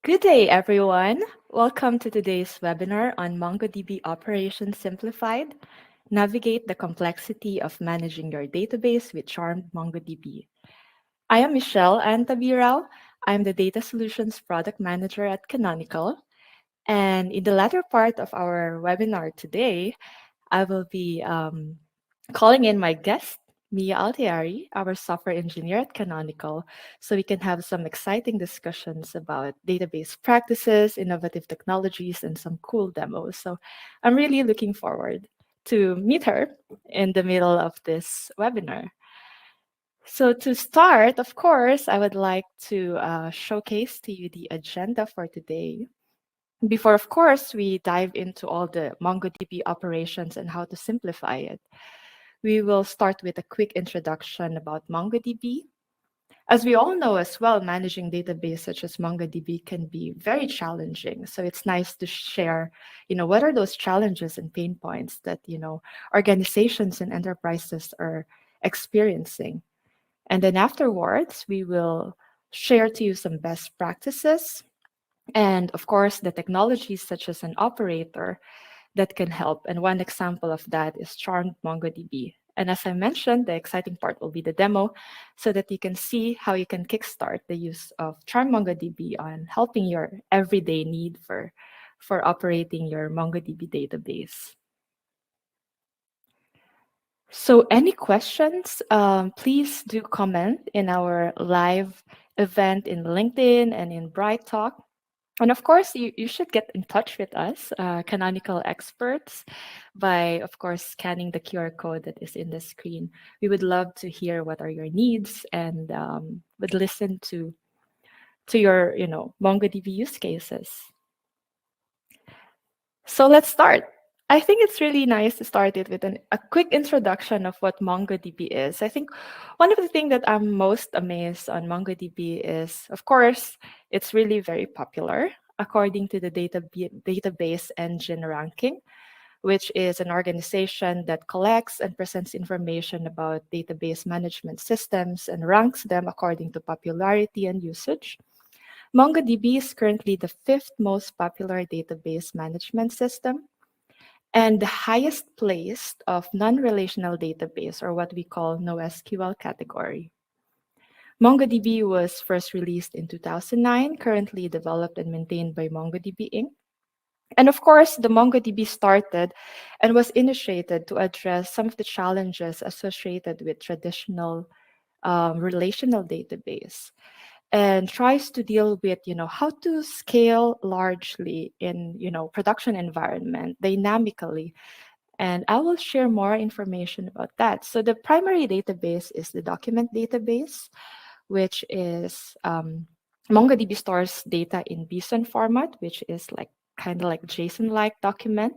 Good day, everyone. Welcome to today's webinar on MongoDB Operations Simplified. Navigate the complexity of managing your database with Charmed MongoDB. I am Michelle Antabirao. I'm the Data Solutions Product Manager at Canonical. And in the latter part of our webinar today, I will be calling in my guest, Mia Altieri, our software engineer at Canonical, so we can have some exciting discussions about database practices, innovative technologies, and some cool demos. So I'm really looking forward to meet her in the middle of this webinar. So to start, of course, I would like to showcase to you the agenda for today. Before, of course, we dive into all the MongoDB operations and how to simplify it. We will start with a quick introduction about MongoDB. As we all know as well, managing database such as MongoDB can be very challenging. So it's nice to share, what are those challenges and pain points that, organizations and enterprises are experiencing. And then afterwards, we will share to you some best practices and of course the technologies such as an operator that can help. And one example of that is Charmed MongoDB. And as I mentioned, the exciting part will be the demo so that you can see how you can kickstart the use of Charmed MongoDB on helping your everyday need for operating your MongoDB database. So any questions, please do comment in our live event in LinkedIn and in Bright Talk. And of course, you should get in touch with us, Canonical experts, by, of course, scanning the QR code that is in the screen. We would love to hear what are your needs and would listen to your, MongoDB use cases. So let's start. I think it's really nice to start it with a quick introduction of what MongoDB is. I think one of the things that I'm most amazed on MongoDB is, of course, it's really very popular according to the database engine ranking, which is an organization that collects and presents information about database management systems and ranks them according to popularity and usage. MongoDB is currently the fifth most popular database management system and the highest placed of non-relational database, or what we call NoSQL category. MongoDB was first released in 2009, currently developed and maintained by MongoDB Inc. And of course, the MongoDB started and was initiated to address some of the challenges associated with traditional relational database and tries to deal with how to scale largely in production environment dynamically, and I will share more information about that. So the primary database is the document database, which is MongoDB stores data in bson format, which is like kind of like JSON like document.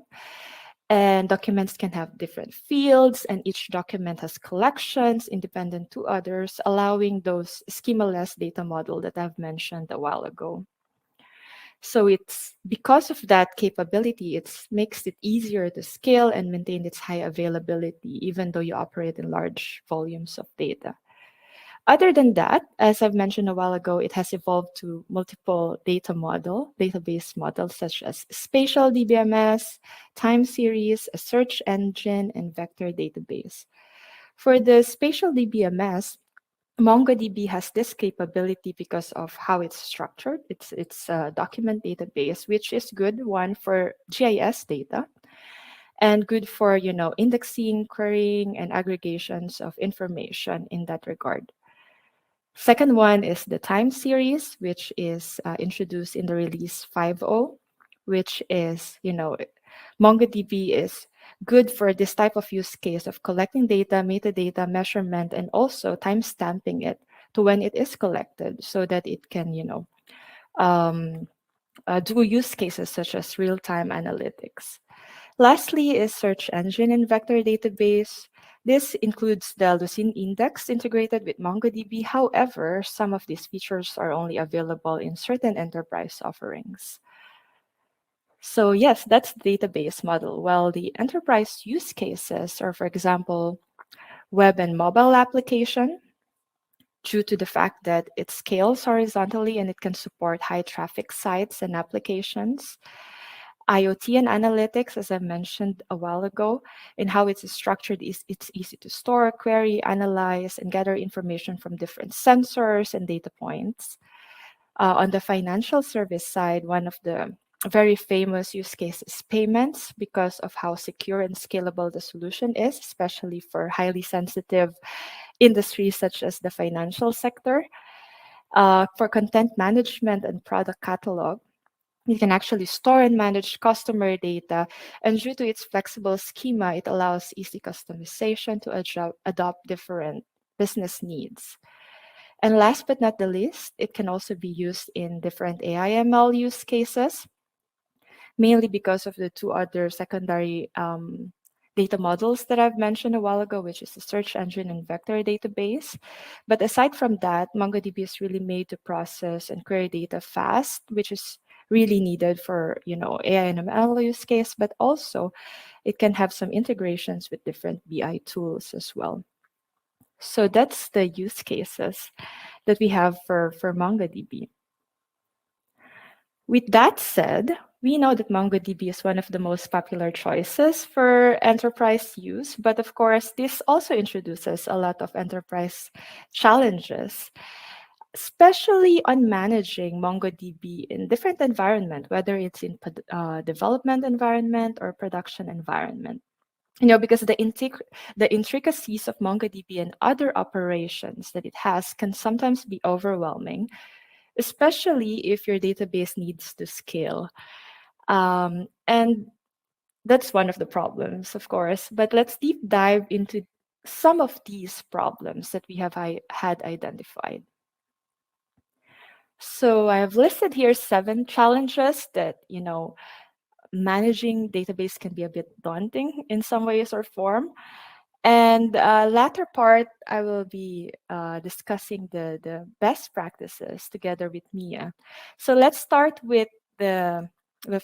And documents can have different fields, and each document has collections independent to others, allowing those schemaless data model that I've mentioned a while ago. So it's because of that capability, it makes it easier to scale and maintain its high availability, even though you operate in large volumes of data. Other than that, as I've mentioned a while ago, it has evolved to multiple database models such as spatial DBMS, time series, a search engine, and vector database. For the spatial DBMS, MongoDB has this capability because of how it's structured. It's a document database, which is good one for GIS data and good for indexing, querying, and aggregations of information in that regard. Second one is the time series, which is introduced in the release 5.0, which is, MongoDB is good for this type of use case of collecting data, metadata, measurement, and also time stamping it to when it is collected so that it can, do use cases such as real-time analytics. Lastly is search engine and vector database. This includes the Lucene index integrated with MongoDB. However, some of these features are only available in certain enterprise offerings. So yes, that's the database model. Well, the enterprise use cases are, for example, web and mobile application. due to the fact that it scales horizontally and it can support high traffic sites and applications. IoT and analytics, as I mentioned a while ago, and how it's structured is it's easy to store, query, analyze, and gather information from different sensors and data points. On the financial service side, one of the very famous use cases payments because of how secure and scalable the solution is, especially for highly sensitive industries such as the financial sector. For content management and product catalog, you can actually store and manage customer data, and due to its flexible schema, it allows easy customization to adopt different business needs. And last but not the least, it can also be used in different AI/ML use cases, mainly because of the two other secondary data models that I've mentioned a while ago, which is the search engine and vector database. But aside from that, MongoDB is really made to process and query data fast, which is really needed for AI and ML use case, but also it can have some integrations with different BI tools as well. So that's the use cases that we have for MongoDB. With that said, we know that MongoDB is one of the most popular choices for enterprise use, but of course, this also introduces a lot of enterprise challenges, especially on managing MongoDB in different environment, whether it's in development environment or production environment. Because the intricacies of MongoDB and other operations that it has can sometimes be overwhelming, especially if your database needs to scale. And that's one of the problems, of course. But let's deep dive into some of these problems that we have had identified. So I have listed here 7 challenges that, managing database can be a bit daunting in some ways or form. And latter part, I will be discussing the best practices together with Mia. So let's start with the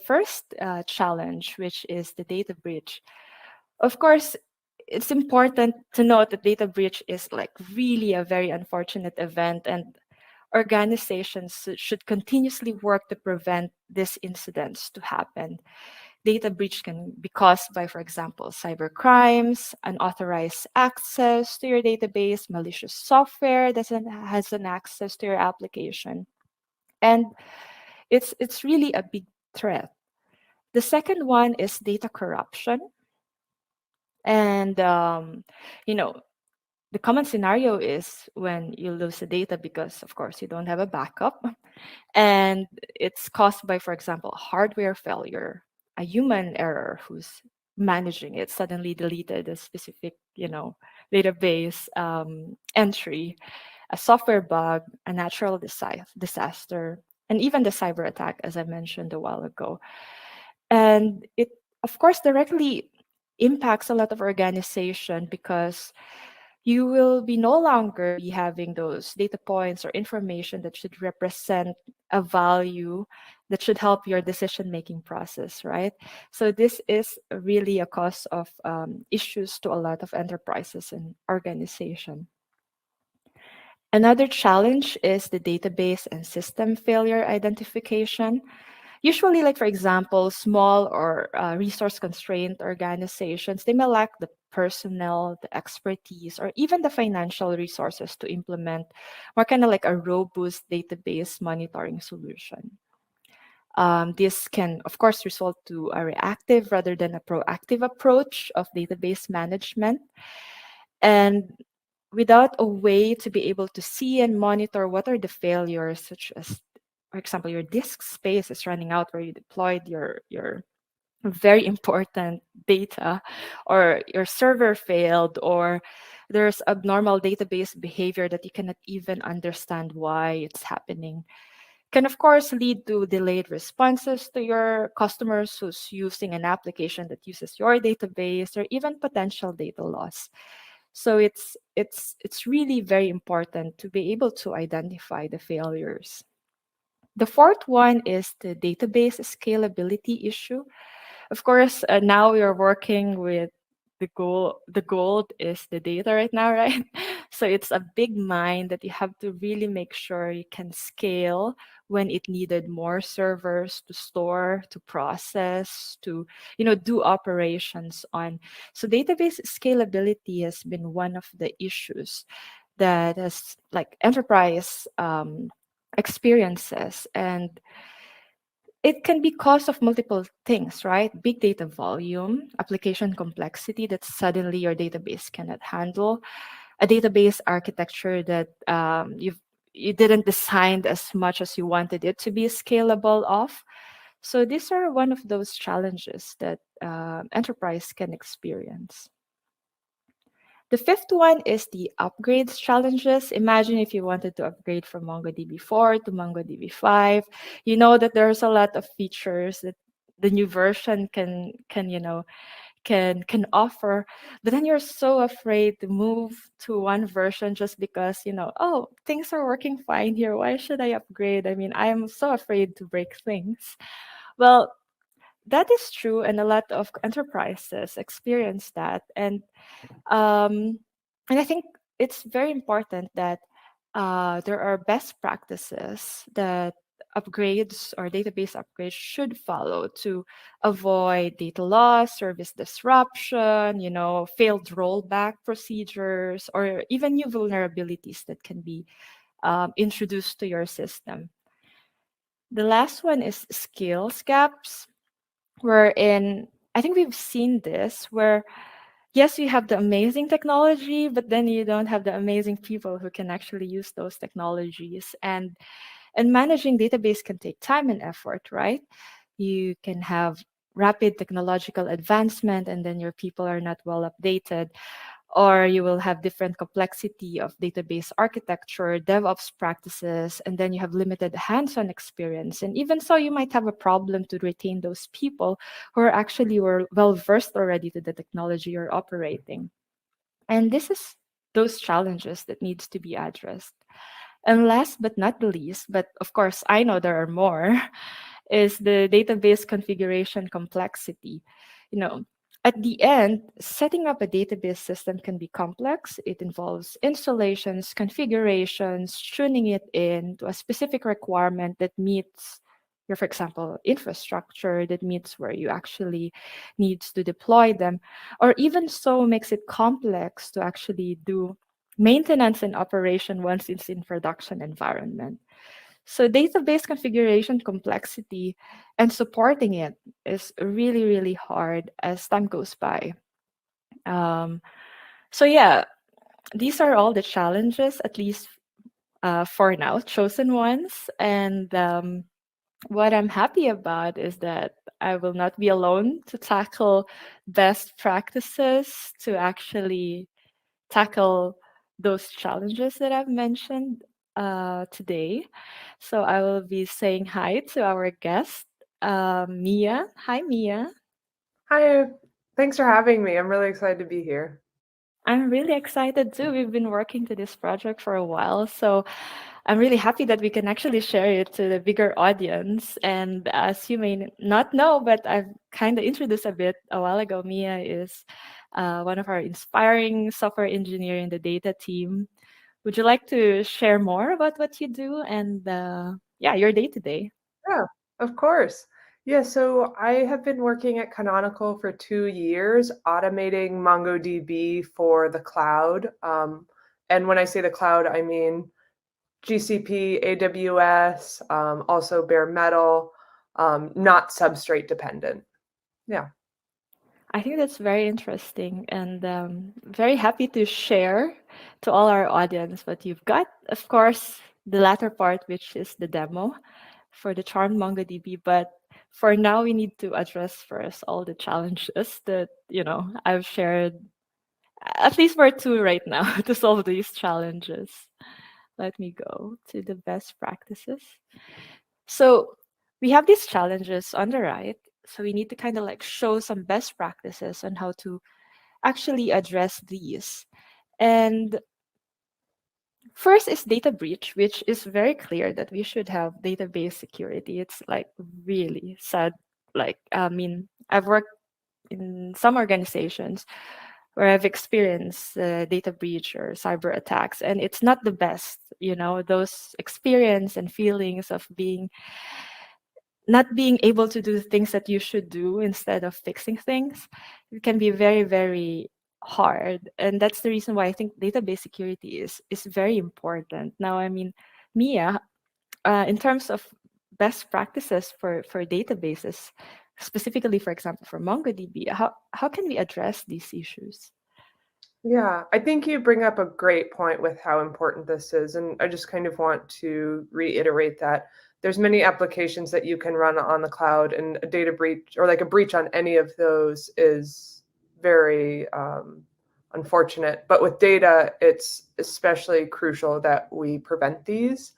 first challenge, which is the data breach. Of course, it's important to note that data breach is like really a very unfortunate event, and organizations should continuously work to prevent these incidents to happen. Data breach can be caused by, for example, cyber crimes, unauthorized access to your database, malicious software that has an access to your application. And it's really a big threat. The second one is data corruption. And, you know, the common scenario is when you lose the data because, of course, you don't have a backup. And it's caused by, for example, hardware failure, a human error who's managing it suddenly deleted a specific, database entry, a software bug, a natural disaster, and even the cyber attack, as I mentioned a while ago. And it, of course, directly impacts a lot of organization because you will be no longer be having those data points or information that should represent a value that should help your decision making process, right? So this is really a cause of issues to a lot of enterprises and organization. Another challenge is the database and system failure identification. Usually, like for example, small or resource constrained organizations, they may lack the personnel, the expertise, or even the financial resources to implement more kind of like a robust database monitoring solution. This can, of course, result to a reactive rather than a proactive approach of database management. And without a way to be able to see and monitor what are the failures, such as, for example, your disk space is running out where you deployed your very important data, or your server failed, or there's abnormal database behavior that you cannot even understand why it's happening, can of course lead to delayed responses to your customers who's using an application that uses your database, or even potential data loss. So it's really very important to be able to identify the failures. The fourth one is the database scalability issue. Of course, now we are working with the goal. The gold is the data right now, right? So it's a big mine that you have to really make sure you can scale when it needed more servers to store, to process, to do operations on. So database scalability has been one of the issues that has like enterprise experiences, and it can be cause of multiple things, right? Big data volume, application complexity that suddenly your database cannot handle, a database architecture that you didn't design as much as you wanted it to be scalable of. So these are one of those challenges that enterprise can experience. The fifth one is the upgrades challenges. Imagine if you wanted to upgrade from MongoDB 4 to MongoDB 5. You know that there's a lot of features that the new version can offer, but then you're so afraid to move to one version just because oh, things are working fine here. Why should I upgrade? I mean, I am so afraid to break things. Well, that is true, and a lot of enterprises experience that. Um, and I think it's very important that there are best practices that upgrades or database upgrades should follow to avoid data loss, service disruption, failed rollback procedures, or even new vulnerabilities that can be introduced to your system. The last one is skills gaps, wherein I think we've seen this where yes, you have the amazing technology, but then you don't have the amazing people who can actually use those technologies. And managing database can take time and effort, right? You can have rapid technological advancement and then your people are not well updated, or you will have different complexity of database architecture, DevOps practices, and then you have limited hands-on experience. And even so, you might have a problem to retain those people who are actually were well versed already to the technology you're operating. And this is those challenges that needs to be addressed. And last but not the least, but of course I know there are more, is the database configuration complexity. You know, at the end, setting up a database system can be complex. It involves installations, configurations, tuning it in to a specific requirement that meets your, for example, infrastructure, that meets where you actually needs to deploy them, or even so makes it complex to actually do maintenance and operation once it's in production environment. So database configuration complexity and supporting it is really, really hard as time goes by. Um, so yeah, these are all the challenges, at least for now, chosen ones. And what I'm happy about is that I will not be alone to tackle best practices to actually tackle those challenges that I've mentioned today. So I will be saying hi to our guest, Mia. Hi, Mia. Hi, thanks for having me. I'm really excited to be here. I'm really excited too. We've been working to this project for a while, so I'm really happy that we can actually share it to the bigger audience. And as you may not know, but I've kind of introduced a bit a while ago, Mia is one of our inspiring software engineer in the data team. Would you like to share more about what you do and yeah, your day to day? Yeah, of course. Yeah, so I have been working at Canonical for 2 years, automating MongoDB for the cloud. And when I say the cloud, I mean GCP, AWS, also bare metal, not substrate dependent. Yeah. I think that's very interesting and very happy to share to all our audience what you've got. Of course, the latter part, which is the demo for the Charmed MongoDB. But for now, we need to address first all the challenges that, I've shared, at least for two right now, to solve these challenges. Let me go to the best practices. So we have these challenges on the right. So we need to kind of like show some best practices on how to actually address these. And first is data breach, which is very clear that we should have database security. It's like really sad. Like, I mean, I've worked in some organizations where I've experienced data breach or cyber attacks, and it's not the best. Those experience and feelings of being not being able to do the things that you should do instead of fixing things, it can be very, very hard. And that's the reason why I think database security is very important. Now, I mean, Mia, in terms of best practices for databases, specifically, for example, for MongoDB, how can we address these issues? Yeah, I think you bring up a great point with how important this is, and I just kind of want to reiterate that there's many applications that you can run on the cloud, and a data breach or like a breach on any of those is very unfortunate. But with data, it's especially crucial that we prevent these.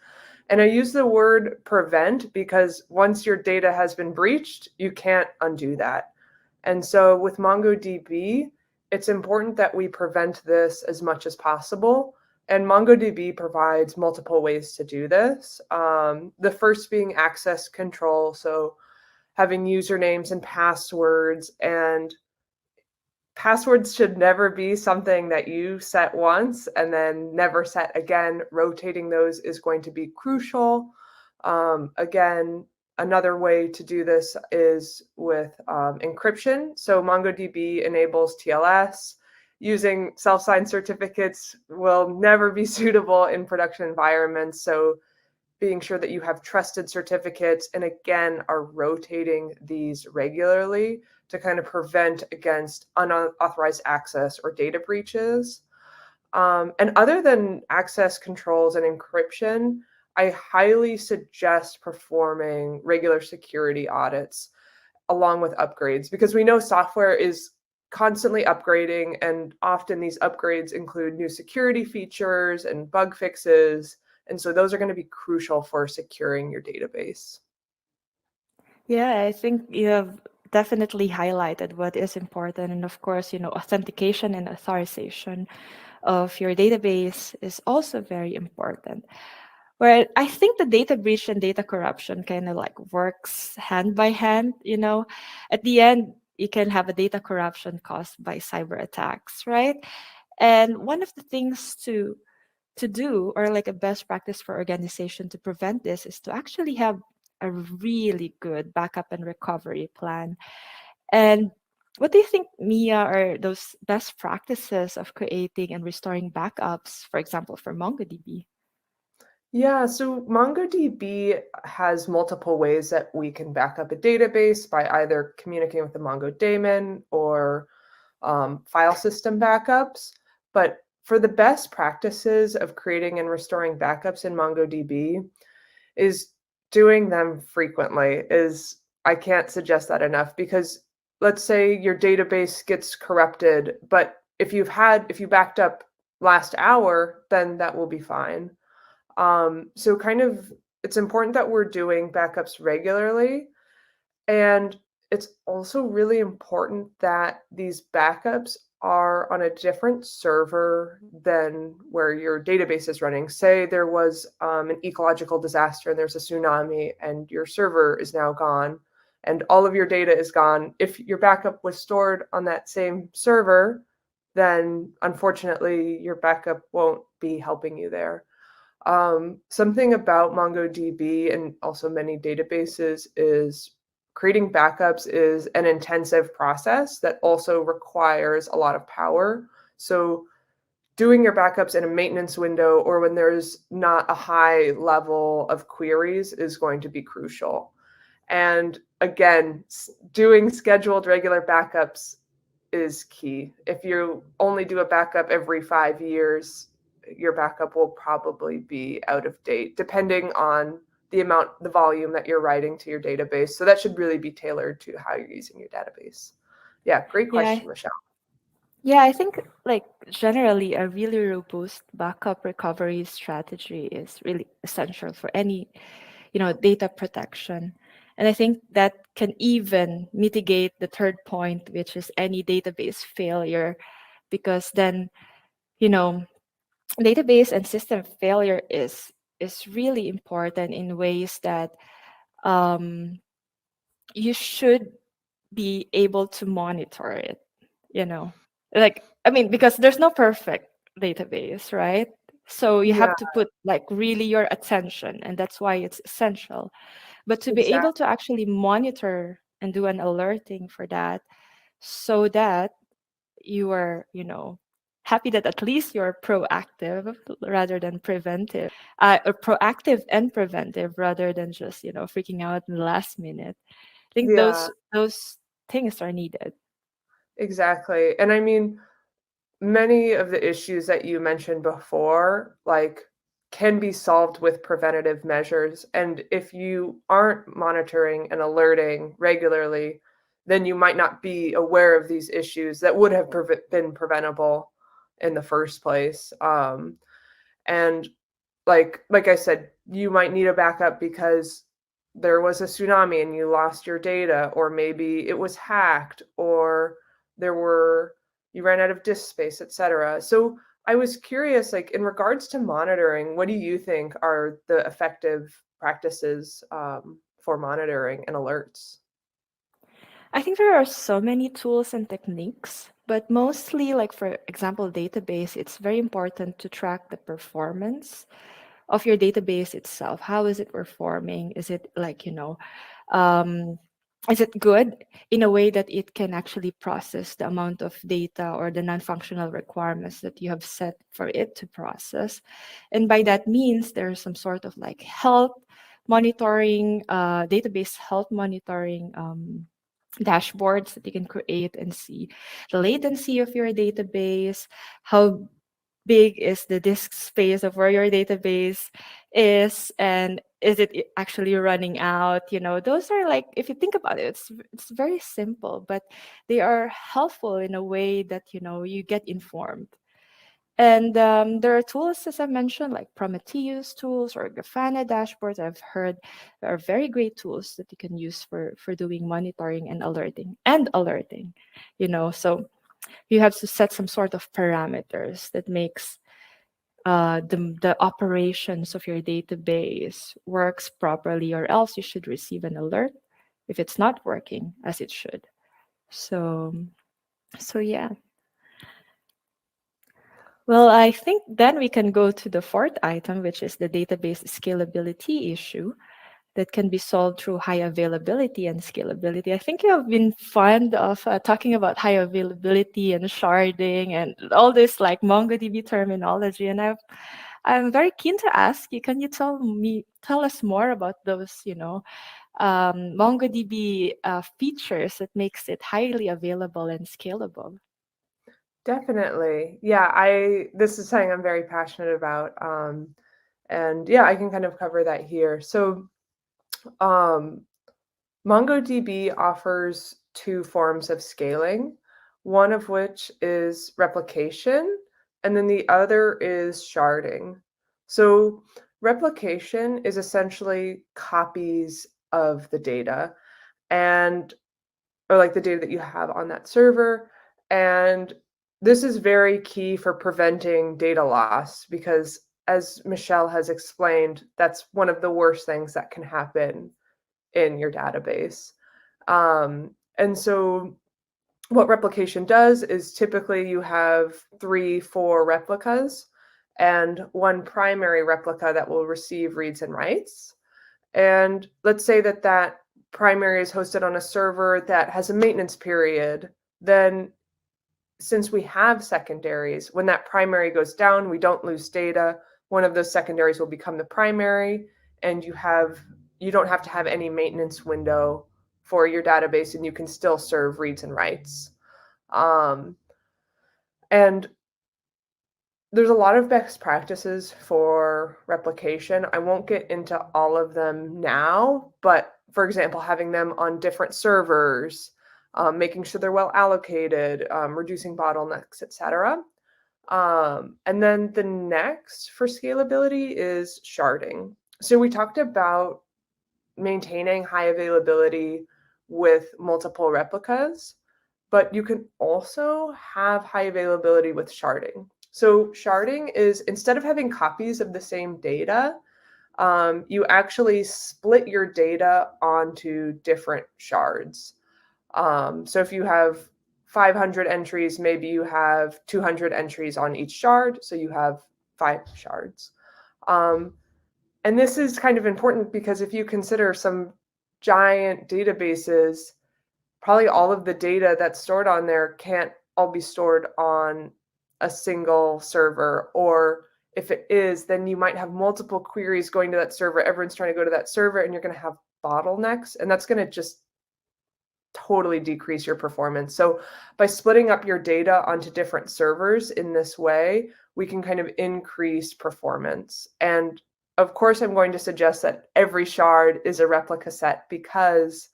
And I use the word prevent because once your data has been breached, you can't undo that. And so with MongoDB, it's important that we prevent this as much as possible. And MongoDB provides multiple ways to do this. The first being access control. So having usernames and passwords, and passwords should never be something that you set once and then never set again. Rotating those is going to be crucial. Again, another way to do this is with encryption. So MongoDB enables TLS. Using self-signed certificates will never be suitable in production environments. So being sure that you have trusted certificates and again are rotating these regularly to kind of prevent against unauthorized access or data breaches. And other than access controls and encryption, I highly suggest performing regular security audits along with upgrades, because we know software is constantly upgrading, and often these upgrades include new security features and bug fixes. And so those are going to be crucial for securing your database. Yeah, I think you have definitely highlighted what is important. And of course, authentication and authorization of your database is also very important. Where I think the data breach and data corruption kind of like works hand by hand. At the end, you can have a data corruption caused by cyber attacks, right? And one of the things to do, or like a best practice for organization to prevent this, is to actually have a really good backup and recovery plan. And what do you think, Mia, are those best practices of creating and restoring backups, for example, for MongoDB? Yeah, so MongoDB has multiple ways that we can back up a database by either communicating with the Mongo daemon or file system backups. But for the best practices of creating and restoring backups in MongoDB is doing them frequently. I can't suggest that enough, because let's say your database gets corrupted, but if you backed up last hour, then that will be fine. So kind of it's important that we're doing backups regularly. And it's also really important that these backups are on a different server than where your database is running. Say there was an ecological disaster and there's a tsunami and your server is now gone and all of your data is gone. If your backup was stored on that same server, then unfortunately your backup won't be helping you there. Something about MongoDB and also many databases is creating backups is an intensive process that also requires a lot of power. So doing your backups in a maintenance window or when there's not a high level of queries is going to be crucial. And again, doing scheduled regular backups is key. If you only do a backup every 5 years, your backup will probably be out of date, depending on the volume that you're writing to your database. So that should really be tailored to how you're using your database. Yeah, great Yeah, question, Michelle. yeah, I think like generally a really robust backup recovery strategy is really essential for any, data protection. And I think that can even mitigate the third point, which is any database failure, because then, you know, database and system failure is really important in ways that um, you should be able to monitor it, you know. Like I mean, because there's no perfect database, right? So you Yeah, have to put like really your attention, and that's why it's essential. But to be able to exactly. actually monitor and do an alerting for that, so that you are, happy that at least you're proactive rather than preventive, or proactive and preventive rather than just, freaking out in the last minute. I think Yeah, those things are needed. exactly. And I mean, many of the issues that you mentioned before, like, can be solved with preventative measures. And if you aren't monitoring and alerting regularly, then you might not be aware of these issues that would have been preventable in the first place. And like I said, you might need a backup because there was a tsunami and you lost your data, or maybe it was hacked, or there were you ran out of disk space, etc. So I was curious, like in regards to monitoring, what do you think are the effective practices for monitoring and alerts? I think there are so many tools and techniques, but mostly, like for example, database, it's very important to track the performance of your database itself. How is it performing? Is it like, um, is it good in a way that it can actually process the amount of data or the non-functional requirements that you have set for it to process? And by that means there's some sort of like health monitoring, database health monitoring, dashboards that you can create and see the latency of your database, how big is the disk space of where your database is, and is it actually running out. Those are like, if you think about it, it's very simple, but they are helpful in a way that you get informed. And there are tools, as I mentioned, like Prometheus tools or Grafana dashboards. I've heard are very great tools that you can use for doing monitoring and alerting. So you have to set some sort of parameters that makes the operations of your database works properly, or else you should receive an alert if it's not working as it should. So yeah. Well, I think then we can go to the fourth item, which is the database scalability issue that can be solved through high availability and scalability. I think you have been fond of talking about high availability and sharding and all this like MongoDB terminology, and I'm very keen to ask you. Can you tell us more about those, MongoDB features that makes it highly available and scalable? Definitely. Yeah, I this is something I'm very passionate about. And yeah, I can kind of cover that here. So um, MongoDB offers two forms of scaling, one of which is replication, and then the other is sharding. So replication is essentially copies of the data, and or like the data that you have on that server. And this is very key for preventing data loss because, as Michelle has explained, that's one of the worst things that can happen in your database. And so, what replication does is typically you have 3, 4 replicas and one primary replica that will receive reads and writes. And let's say that that primary is hosted on a server that has a maintenance period, then since we have secondaries, when that primary goes down, we don't lose data. One of those secondaries will become the primary, and you don't have to have any maintenance window for your database, and you can still serve reads and writes. Um, and there's a lot of best practices for replication. I won't get into all of them now, but for example, having them on different servers, making sure they're well allocated, reducing bottlenecks, etc. And then the next for scalability is sharding. So we talked about maintaining high availability with multiple replicas, but you can also have high availability with sharding. So sharding is, instead of having copies of the same data, you actually split your data onto different shards. So if you have 500 entries, maybe you have 200 entries on each shard, so you have 5 shards. And this is kind of important because if you consider some giant databases, probably all of the data that's stored on there can't all be stored on a single server. Or if it is, then you might have multiple queries going to that server. Everyone's trying to go to that server, and you're going to have bottlenecks, and that's going to just totally decrease your performance. So by splitting up your data onto different servers in this way, we can kind of increase performance. And of course, I'm going to suggest that every shard is a replica set, because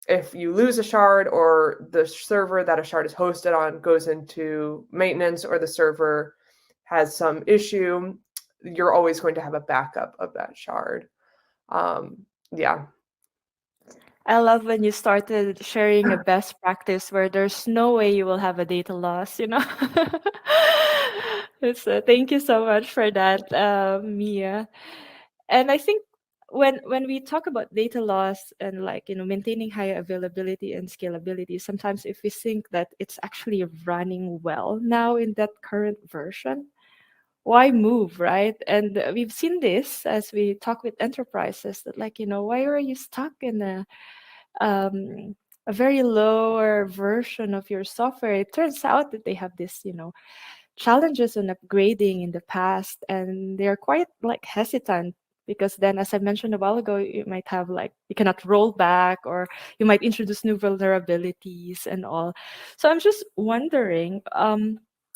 if you lose a shard, or the server that a shard is hosted on goes into maintenance, or the server has some issue, you're always going to have a backup of that shard. Yeah. I love when you started sharing a best practice where there's no way you will have a data loss, you know? Thank you so much for that, Mia. And I think when we talk about data loss and, like, maintaining high availability and scalability, sometimes if we think that it's actually running well now in that current version, why move, right? And we've seen this as we talk with enterprises that, like, why are you stuck in um, a very lower version of your software? It turns out that they have this, challenges on upgrading in the past, and they're quite, like, hesitant, because then, as I mentioned a while ago, you might have, like, you cannot roll back, or you might introduce new vulnerabilities and all. So I'm just wondering,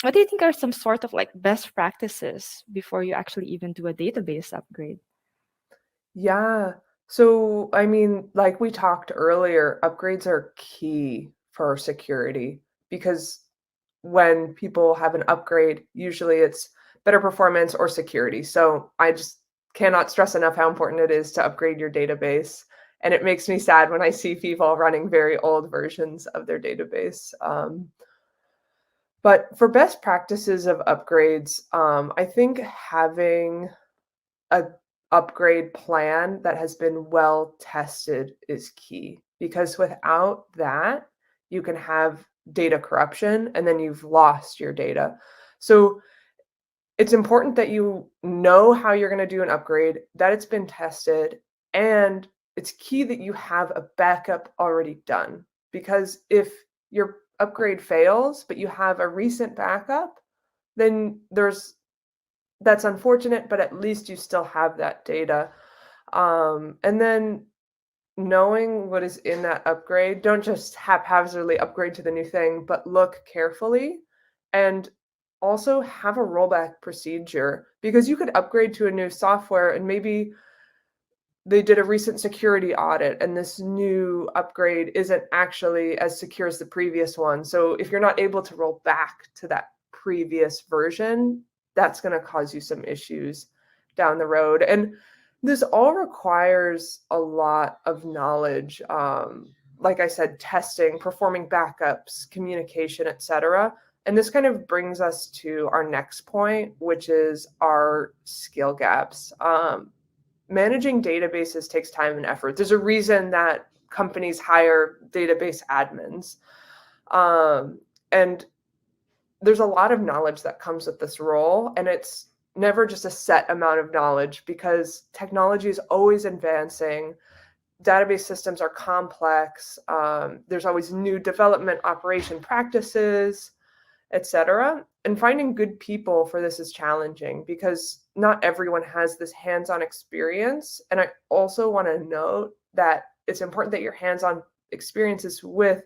what do you think are some sort of, like, best practices before you actually even do a database upgrade? Yeah. So, I mean, like we talked earlier, upgrades are key for security, because when people have an upgrade, usually it's better performance or security. So, I just cannot stress enough how important it is to upgrade your database. And it makes me sad when I see people running very old versions of their database. But for best practices of upgrades, I think having a upgrade plan that has been well tested is key, because without that, you can have data corruption, and then you've lost your data. So it's important that you know how you're going to do an upgrade, that it's been tested, and it's key that you have a backup already done. Because if your upgrade fails, but you have a recent backup, then that's unfortunate, but at least you still have that data. And then knowing what is in that upgrade, don't just haphazardly upgrade to the new thing, but look carefully, and also have a rollback procedure, because you could upgrade to a new software and maybe they did a recent security audit and this new upgrade isn't actually as secure as the previous one. So if you're not able to roll back to that previous version, that's going to cause you some issues down the road. And this all requires a lot of knowledge. Like I said, testing, performing backups, communication, etc. And this kind of brings us to our next point, which is our skill gaps. Managing databases takes time and effort. There's a reason that companies hire database admins. And there's a lot of knowledge that comes with this role, and it's never just a set amount of knowledge, because technology is always advancing. Database systems are complex. There's always new development, operation practices, etc. And finding good people for this is challenging, because not everyone has this hands-on experience. And I also want to note that it's important that your hands-on experience is with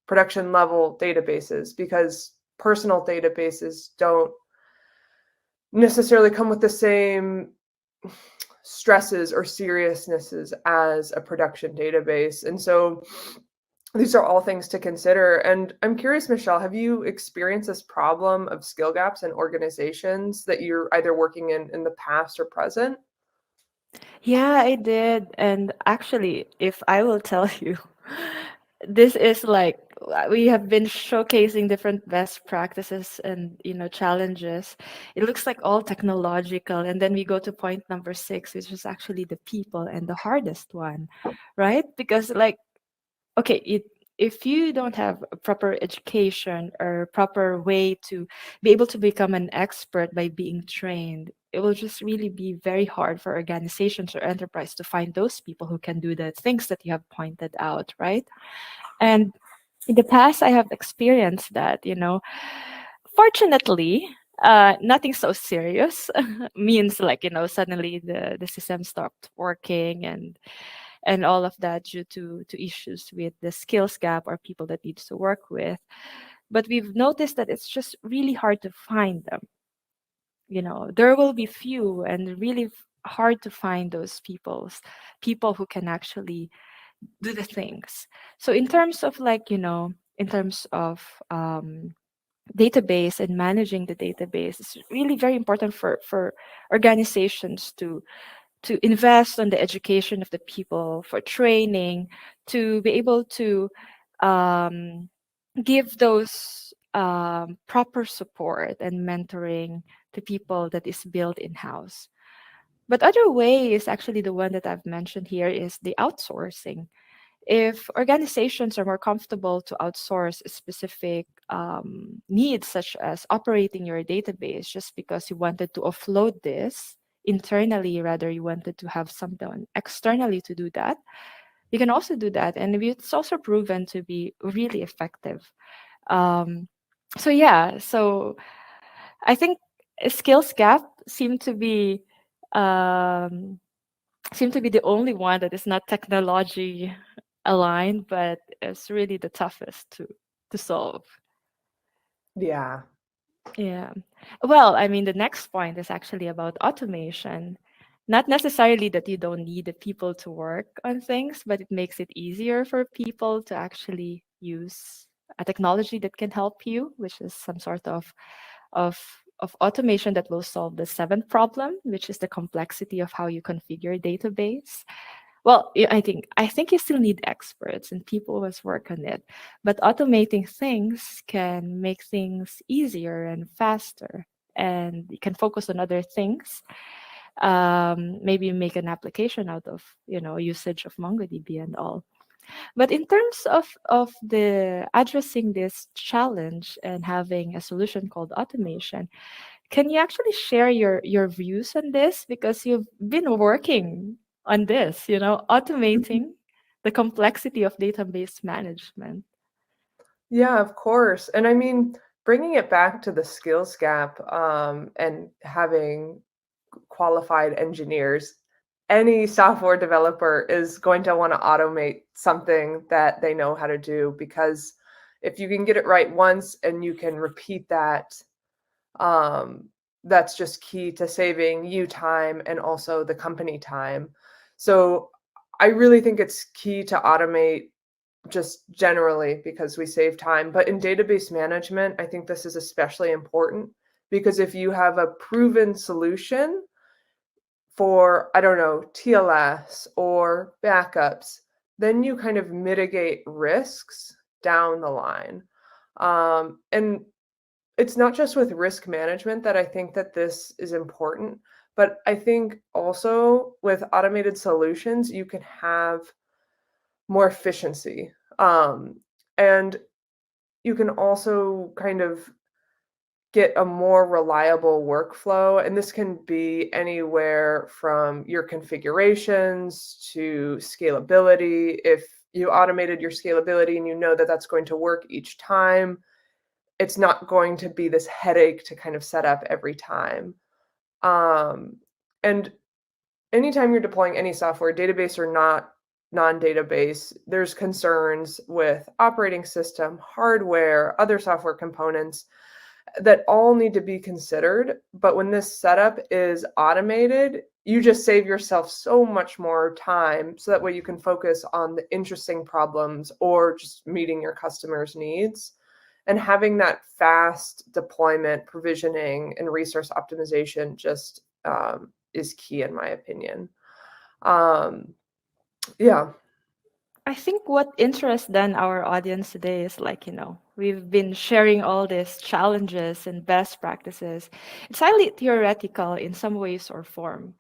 production level databases, because personal databases don't necessarily come with the same stresses or seriousnesses as a production database. And so these are all things to consider. And I'm curious, Michelle, have you experienced this problem of skill gaps in organizations that you're either working in the past or present? Yeah, I did. And actually, if I will tell you, this is like, we have been showcasing different best practices and, challenges. It looks like all technological, and then we go to point number 6, which is actually the people and the hardest one, right? Because, like, okay, if you don't have a proper education or proper way to be able to become an expert by being trained, it will just really be very hard for organizations or enterprise to find those people who can do the things that you have pointed out, right? And in the past, I have experienced that, Fortunately, nothing so serious means like, suddenly the system stopped working and all of that due to issues with the skills gap or people that needs to work with. But we've noticed that it's just really hard to find them. There will be few and really hard to find those people who can actually do the things. So in terms of like, in terms of database and managing the database, it's really very important for organizations to invest on the education of the people, for training, to be able to um, give those proper support and mentoring to people that is built in house. But other way is actually the one that I've mentioned here is the outsourcing. If organizations are more comfortable to outsource specific needs, such as operating your database, just because you wanted to offload this internally, rather you wanted to have someone externally to do that, you can also do that. And it's also proven to be really effective. Um, so yeah, so I think a skills gap um, seem to be the only one that is not technology aligned, but it's really the toughest to solve. Yeah. Yeah. Well, I mean, the next point is actually about automation. Not necessarily that you don't need the people to work on things, but it makes it easier for people to actually use a technology that can help you, which is some sort of of automation that will solve the seventh problem, which is the complexity of how you configure a database. Well, I think you still need experts and people who has work on it, but automating things can make things easier and faster, and you can focus on other things. Maybe make an application out of usage of MongoDB and all. But in terms of the addressing this challenge and having a solution called automation, can you actually share your views on this? Because you've been working on this, automating the complexity of database management. Yeah, of course. And I mean, bringing it back to the skills gap, and having qualified engineers, any software developer is going to want to automate something that they know how to do, because if you can get it right once and you can repeat that, um, that's just key to saving you time and also the company time. So I really think it's key to automate just generally because we save time. But in database management, I think this is especially important because if you have a proven solution for, I don't know, TLS or backups, then you kind of mitigate risks down the line. And it's not just with risk management that I think that this is important, but I think also with automated solutions, you can have more efficiency. And you can also kind of get a more reliable workflow. And this can be anywhere from your configurations to scalability. If you automated your scalability and you know that that's going to work each time, it's not going to be this headache to kind of set up every time. And anytime you're deploying any software, database or not non-database, there's concerns with operating system, hardware, other software components that all need to be considered. But when this setup is automated, you just save yourself so much more time so that way you can focus on the interesting problems or just meeting your customers' needs. And having that fast deployment, provisioning, and resource optimization just is key, in my opinion. Um, yeah. I think what interests then our audience today is like, we've been sharing all these challenges and best practices. It's highly theoretical in some ways or form.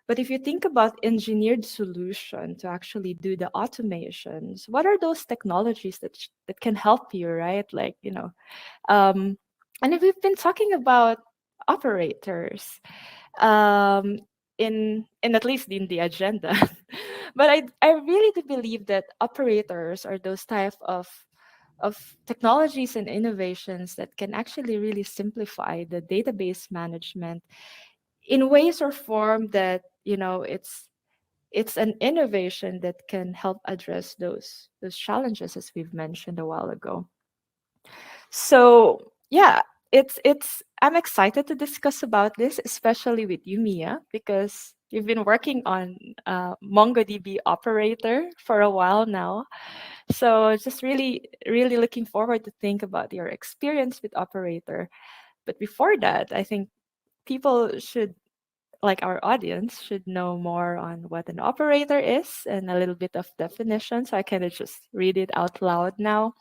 But if you think about engineered solution to actually do the automations, what are those technologies that can help you, right? Like, um, and if we've been talking about operators, um, in at least in the agenda, but I really do believe that operators are those type of technologies and innovations that can actually really simplify the database management in ways or form that it's an innovation that can help address those challenges as we've mentioned a while ago. So yeah, it's I'm excited to discuss about this, especially with you, Mia, because you've been working on MongoDB operator for a while now. So just really looking forward to think about your experience with operator. But before that, I think people should, like our audience, should know more on what an operator is and a little bit of definition. So I kind of just read it out loud now.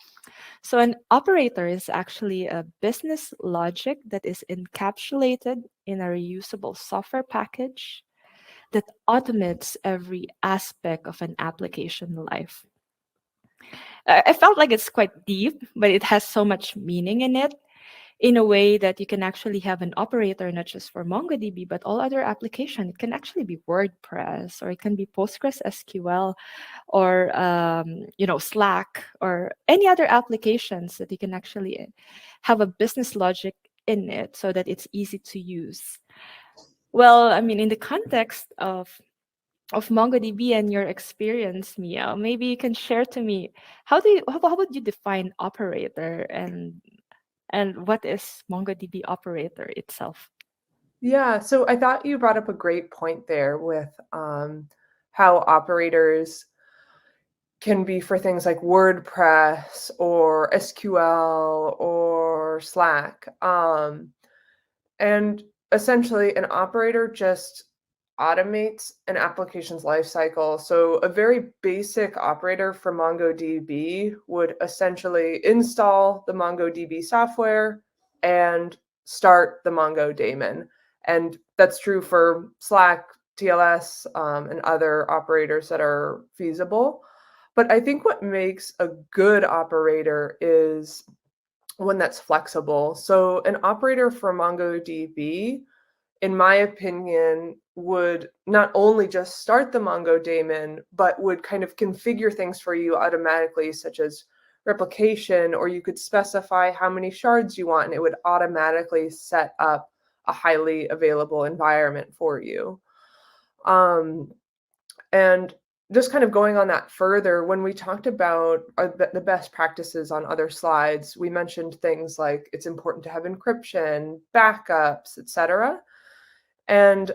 So an operator is actually a business logic that is encapsulated in a reusable software package that automates every aspect of an application life. I felt like it's quite deep, but it has so much meaning in it, in a way that you can actually have an operator not just for MongoDB but all other application. It can actually be WordPress, or it can be Postgres SQL, or Slack, or any other applications that you can actually have a business logic in it so that it's easy to use. Well, I mean, in the context of MongoDB and your experience, Mia, maybe you can share to me how would you define operator, and what is MongoDB operator itself? Yeah, so I thought you brought up a great point there with how operators can be for things like WordPress or SQL or Slack. And essentially, an operator just automates an application's lifecycle. So, a very basic operator for MongoDB would essentially install the MongoDB software and start the Mongo daemon. And that's true for Slack, TLS, and other operators that are feasible. But I think what makes a good operator is one that's flexible. So an operator for MongoDB, in my opinion, would not only just start the Mongo daemon, but would kind of configure things for you automatically, such as replication, or you could specify how many shards you want, and it would automatically set up a highly available environment for you. And just kind of going on that further, when we talked about the best practices on other slides, we mentioned things like it's important to have encryption, backups, etc. And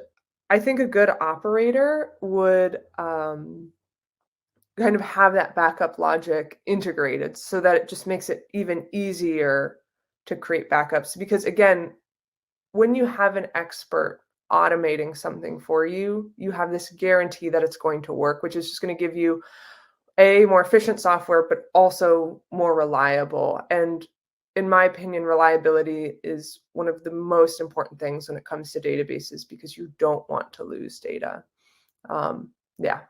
I think a good operator would kind of have that backup logic integrated so that it just makes it even easier to create backups. Because again, when you have an expert automating something for you, you have this guarantee that it's going to work, which is just going to give you a more efficient software, but also more reliable. And in my opinion, reliability is one of the most important things when it comes to databases because you don't want to lose data. Yeah.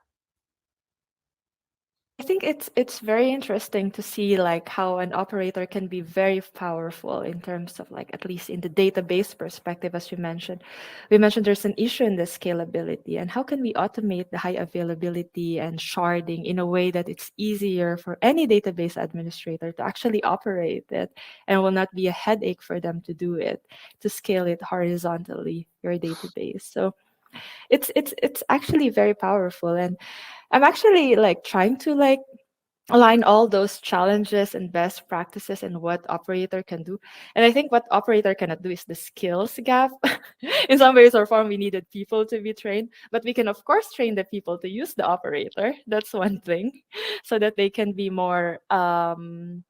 I think it's very interesting to see like how an operator can be very powerful in terms of, like, at least in the database perspective, as you mentioned. We mentioned there's an issue in the scalability, and how can we automate the high availability and sharding in a way that it's easier for any database administrator to actually operate it, and will not be a headache for them to do it, to scale it horizontally, your database. So it's actually very powerful, and I'm actually like trying to like align all those challenges and best practices and what operator can do. And I think what operator cannot do is the skills gap. In some ways or form, we needed people to be trained, but we can of course train the people to use the operator. That's one thing, so that they can be more trained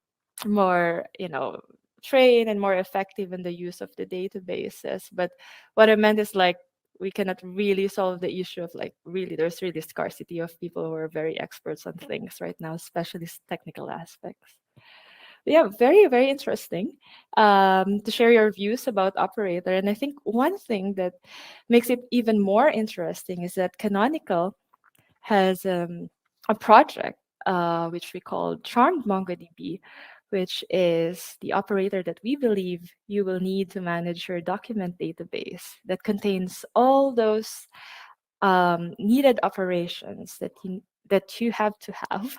and more effective in the use of the databases. But what I meant is, like, we cannot really solve the issue of, like, really there's really scarcity of people who are very experts on things right now, especially technical aspects. Yeah, very, very interesting to share your views about Operator. And I think one thing that makes it even more interesting is that Canonical has a project which we call Charmed MongoDB, which is the operator that we believe you will need to manage your document database that contains all those needed operations that you have to have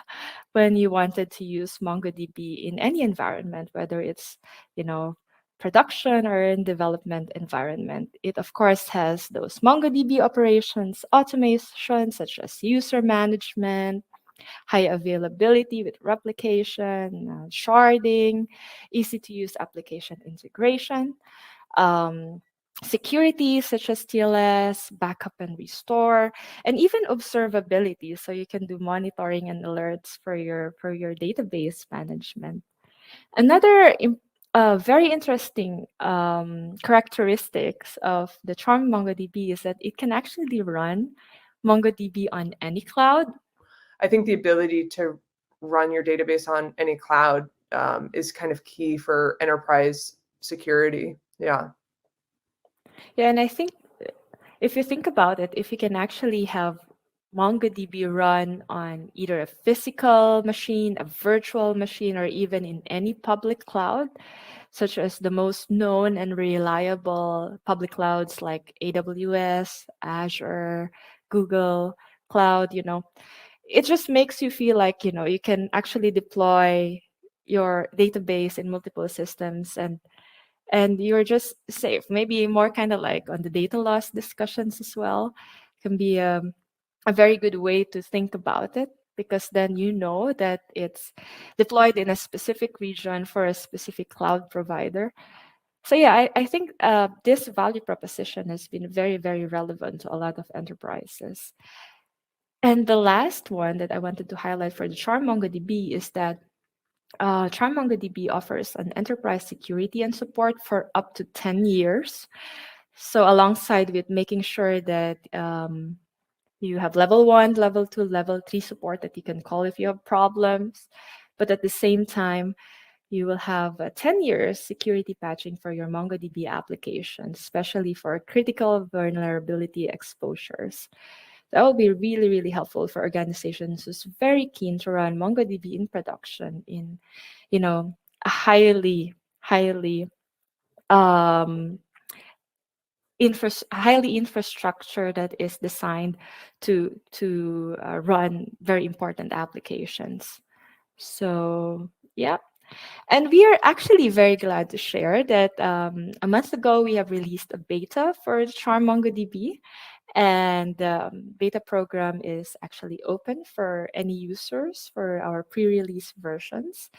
when you wanted to use MongoDB in any environment, whether it's you know production or in development environment. It of course has those MongoDB operations, automation such as user management, high availability with replication, sharding, easy to use application integration, um, security such as TLS, backup and restore, and even observability. So you can do monitoring and alerts for your database management. Another very interesting characteristics of the Charm MongoDB is that it can actually run MongoDB on any cloud. I think the ability to run your database on any cloud is kind of key for enterprise security. Yeah. Yeah, and I think if you think about it, if you can actually have MongoDB run on either a physical machine, a virtual machine, or even in any public cloud, such as the most known and reliable public clouds like AWS, Azure, Google Cloud, it just makes you feel like, you can actually deploy your database in multiple systems and you're just safe. Maybe more kind of like on the data loss discussions as well. Can be a very good way to think about it because then you know that it's deployed in a specific region for a specific cloud provider. So yeah, I think this value proposition has been very, very relevant to a lot of enterprises. And the last one that I wanted to highlight for the Charm MongoDB is that Charm MongoDB offers an enterprise security and support for up to 10 years. So alongside with making sure that you have level 1, level 2, level 3 support that you can call if you have problems, but at the same time, you will have 10 years security patching for your MongoDB application, especially for critical vulnerability exposures. That will be really, really helpful for organizations who's very keen to run MongoDB in production in, a highly um, highly infrastructure that is designed to run very important applications. So yeah, and we are actually very glad to share that a month ago we have released a beta for Charm MongoDB, and the beta program is actually open for any users for our pre-release versions.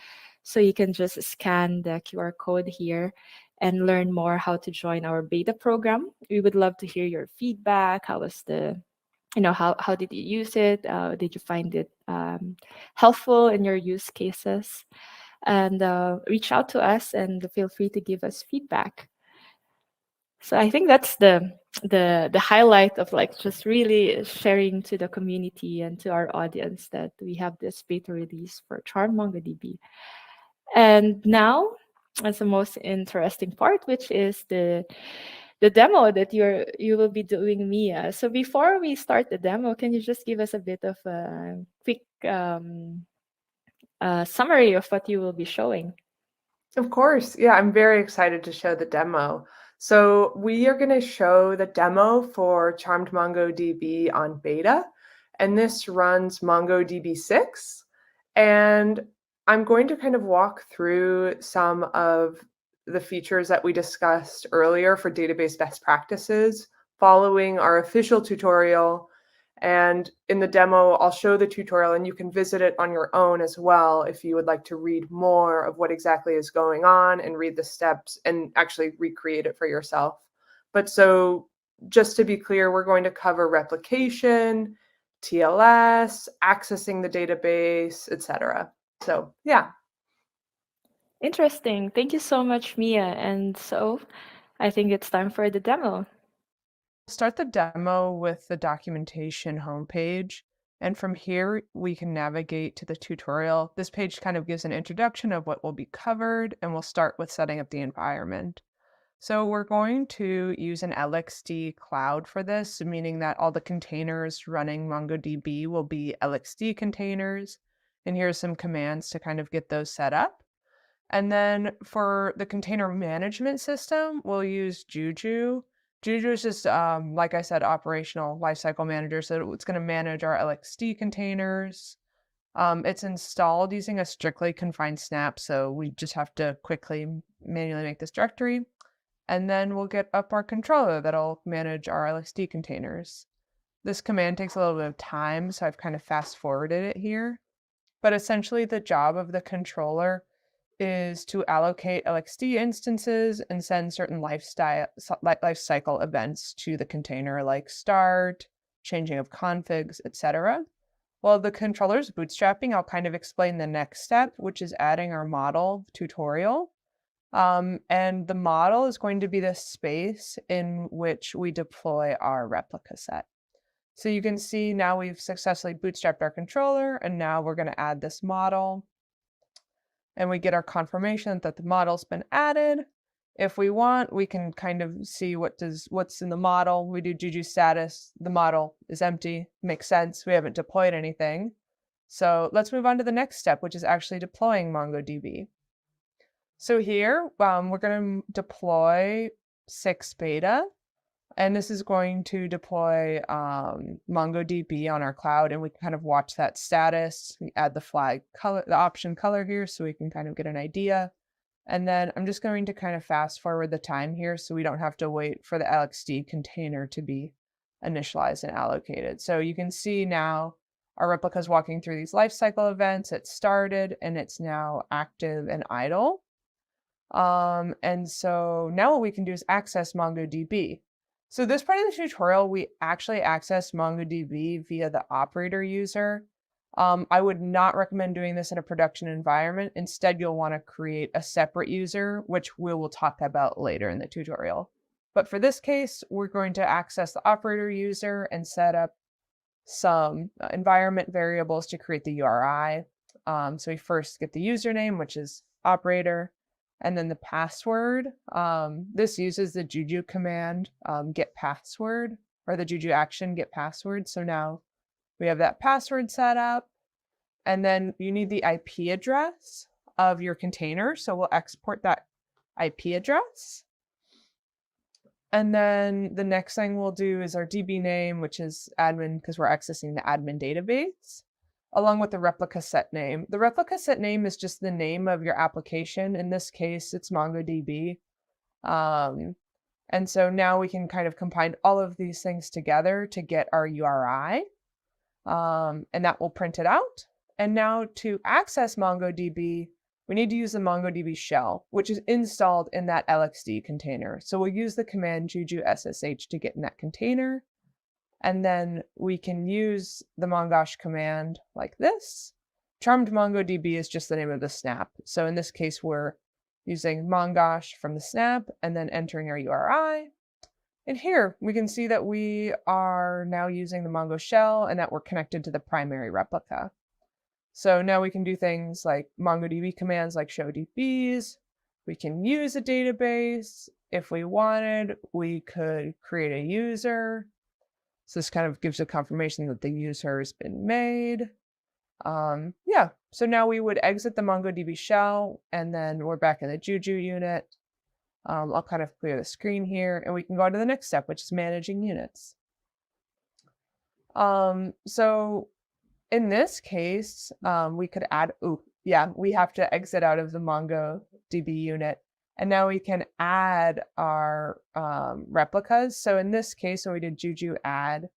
So you can just scan the QR code here and learn more how to join our beta program. We would love to hear your feedback. How was the how did you use it? Did you find it helpful in your use cases? And reach out to us and feel free to give us feedback. So I think that's the highlight of like just really sharing to the community and to our audience that we have this beta release for Charm MongoDB. And now, that's the most interesting part, which is the demo that you will be doing, Mia. So before we start the demo, can you just give us a bit of a quick summary of what you will be showing? Of course. Yeah, I'm very excited to show the demo. So we are going to show the demo for Charmed MongoDB on beta, and this runs MongoDB 6. And I'm going to kind of walk through some of the features that we discussed earlier for database best practices following our official tutorial. And in the demo, I'll show the tutorial and you can visit it on your own as well if you would like to read more of what exactly is going on and read the steps and actually recreate it for yourself. But so just to be clear, we're going to cover replication, TLS, accessing the database, etc. So yeah. Interesting. Thank you so much, Mia. And so I think it's time for the demo. Start the demo with the documentation homepage. And from here, we can navigate to the tutorial. This page kind of gives an introduction of what will be covered, and we'll start with setting up the environment. So we're going to use an LXD cloud for this, meaning that all the containers running MongoDB will be LXD containers. And here's some commands to kind of get those set up. And then for the container management system, we'll use Juju. Juju is just, like I said, operational lifecycle manager. So it's going to manage our LXD containers. It's installed using a strictly confined snap. So we just have to quickly manually make this directory. And then we'll get up our controller that'll manage our LXD containers. This command takes a little bit of time, so I've kind of fast forwarded it here. But essentially the job of the controller is to allocate LXD instances and send certain life cycle events to the container, like start, changing of configs, etc. While the controller is bootstrapping, I'll kind of explain the next step, which is adding our model tutorial. And the model is going to be the space in which we deploy our replica set. So you can see now we've successfully bootstrapped our controller, and now we're going to add this model. And we get our confirmation that the model's been added. If we want, we can kind of see what's in the model. We do Juju status. The model is empty. Makes sense. We haven't deployed anything. So let's move on to the next step, which is actually deploying MongoDB. So here, we're going to deploy 6 beta, and this is going to deploy MongoDB on our cloud, and we can kind of watch that status. We add the flag color, the option color here, so we can kind of get an idea. And then I'm just going to kind of fast forward the time here so we don't have to wait for the LXD container to be initialized and allocated. So you can see now our replica is walking through these lifecycle events. It started, and it's now active and idle. And so now what we can do is access MongoDB. So this part of the tutorial, we actually access MongoDB via the operator user. I would not recommend doing this in a production environment. Instead, you'll want to create a separate user, which we will talk about later in the tutorial. But for this case, we're going to access the operator user and set up some environment variables to create the URI. So we first get the username, which is operator, and then the password. This uses the Juju command, get password, or the Juju action, get password. So now we have that password set up. And then you need the IP address of your container. So we'll export that IP address. And then the next thing we'll do is our DB name, which is admin, because we're accessing the admin database, along with the replica set name. The replica set name is just the name of your application. In this case, it's MongoDB. And so now we can kind of combine all of these things together to get our URI, and that will print it out. And now to access MongoDB, we need to use the MongoDB shell, which is installed in that LXD container. So we'll use the command juju ssh to get in that container. And then we can use the mongosh command like this. Charmed MongoDB is just the name of the snap. So in this case, we're using mongosh from the snap and then entering our URI. And here we can see that we are now using the Mongo shell and that we're connected to the primary replica. So now we can do things like MongoDB commands like show DBs. We can use a database. If we wanted, we could create a user. So this kind of gives a confirmation that the user has been made. Yeah, so now we would exit the MongoDB shell, and then we're back in the Juju unit. I'll kind of clear the screen here, and we can go on to the next step, which is managing units. So in this case, we could add, we have to exit out of the MongoDB unit. And now we can add our replicas. So in this case, when we did Juju add